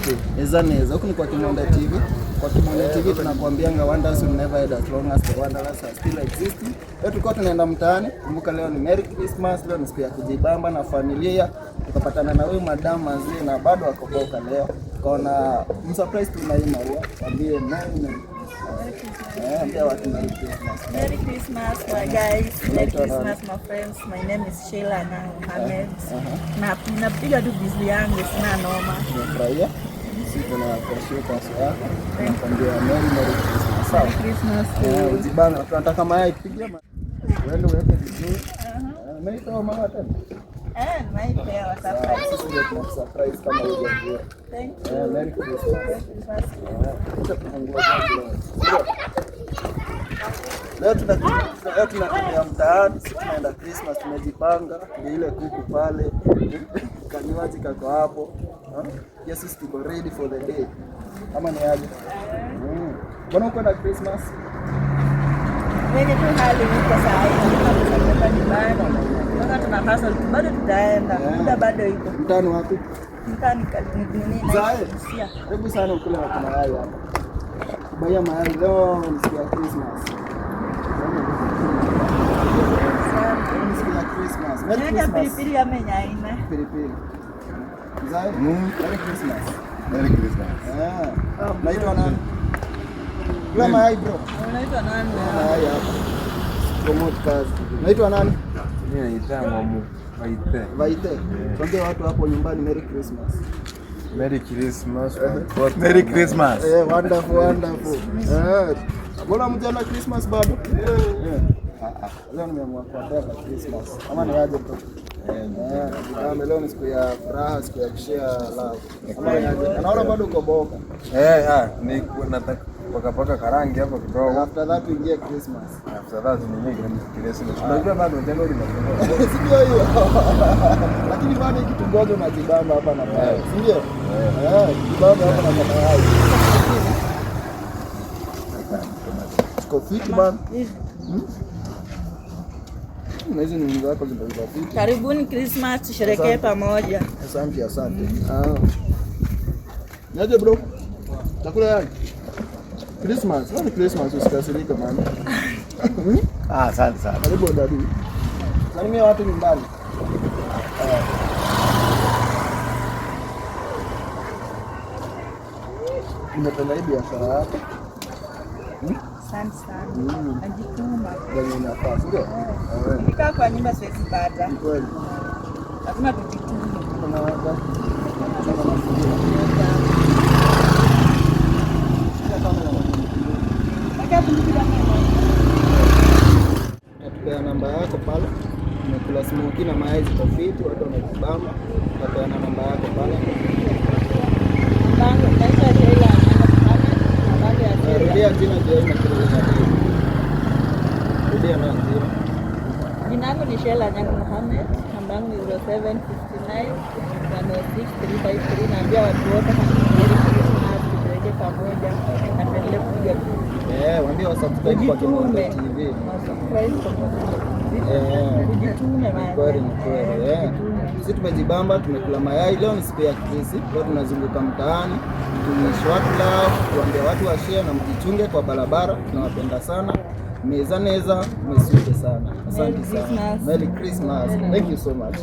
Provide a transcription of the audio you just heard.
asante. Ezaneza. Huku ni kwa Kimonde TV. Kwa Kimonde TV tunakuambianga wonders will never end as long as the wanderers are still existing. Leo tulikuwa tunaenda mtaani. Kumbuka leo ni Merry Christmas, leo ni siku ya kujibamba na familia. Tukapatana na huyu madam mazee na bado akoboka leo. Tukaona msurprise tu na hii Maria. Ambie nani? Ambia watu Merry Christmas. Merry Christmas guys. Merry Christmas my friends. My name is Sheila Mohamed. Na napiga tu busy yangu sina noma. Tunafurahia. Sisi tunawashukuru kwa swala. Tunakwambia Merry Christmas. Sawa. Christmas. Ujibana tunataka mayai pigia uende uweke vizuri. Umeitoa mama tena? Naipewa surprise. Sisi ndio tuna surprise kama hiyo. Thank you. Merry Christmas. Leo tunakuja mtaani, tunaenda Christmas, tumejipanga, ni ile kuku pale, kanywaji kako hapo. Yes, sisi tuko ready for the day. Kama ni aje? Mbona uko na Christmas? Wenye tu hali iko sawa, tunapata nyumbani. Sasa tunapaswa bado tutaenda. Muda bado iko. Mtaani wapi? Mtaani nini? Zae. Hebu sana ukule na mayai hapa. Baya mayai leo ni siku ya Christmas. Christmas. Merry Christmas. Pilipili amenyaina. Pilipili. Zae. Merry Christmas. Merry Christmas. Naitwa nani? Kula mayai bro. Unaitwa nani? Mayai hapa. Promote kazi. Naitwa nani? Mimi naitwa Mamu. Vaite. Vaite. Tuambie watu hapo nyumbani Merry Christmas. Merry Christmas. Merry Christmas. Wonderful, wonderful. Mbona mjana Christmas bado? Leo nimeamua kuandaa Christmas. Kama ni aje bro? Leo ni siku ya furaha, siku ya kushare love. Kama ni aje? Naona bado uko boka. Ni nataka paka karangi hapo kidogo. After that tuingie Christmas. After that tuingie Christmas. Tunajua bado Januari na sio hiyo. Lakini bado kitungoje unajibamba hapa na pale. Sio? Kibamba hapa na mayai. Tuko fit man. Na hizo ni zako zinazokuwa fit. Karibuni Christmas tusherekee pamoja. Asante. Naje bro? Chakula yani? Christmas, wani Christmas usikasirike man. Asante sana. Karibu dadu. Salimia watu nyumbani. Unapenda hii biashara yako? Asante sana. Najituma. Ndio inafaa, sio? Nikaa kwa nyumba siwezi pata. Kweli. Lazima tujitume. Kuna waka. Napeana namba yako pale. Nimekula smoky na mayai ziko fit, watu wanajibamba. Napeana namba yako pale. Naitwa Sheila Mohamed. Rudia jina je na kirudi. Rudia na jina. Jina langu ni Sheila Mohamed. Namba yangu ni 0759 106 naambia watu wote tuweke pamoja na tuendelee kupiga picha. Waambie wasubscribe kwa Kimonde TV. Kujitume kweli. Sisi tumejibamba, tumekula mayai. Leo ni siku ya Krismasi. Leo tunazunguka mtaani, tunishow watu love, tuambie watu wa share na mjichunge kwa barabara. Tunawapenda sana. Mezaneza, mmesuje sana. Asante sana. Merry Christmas. Thank you so much.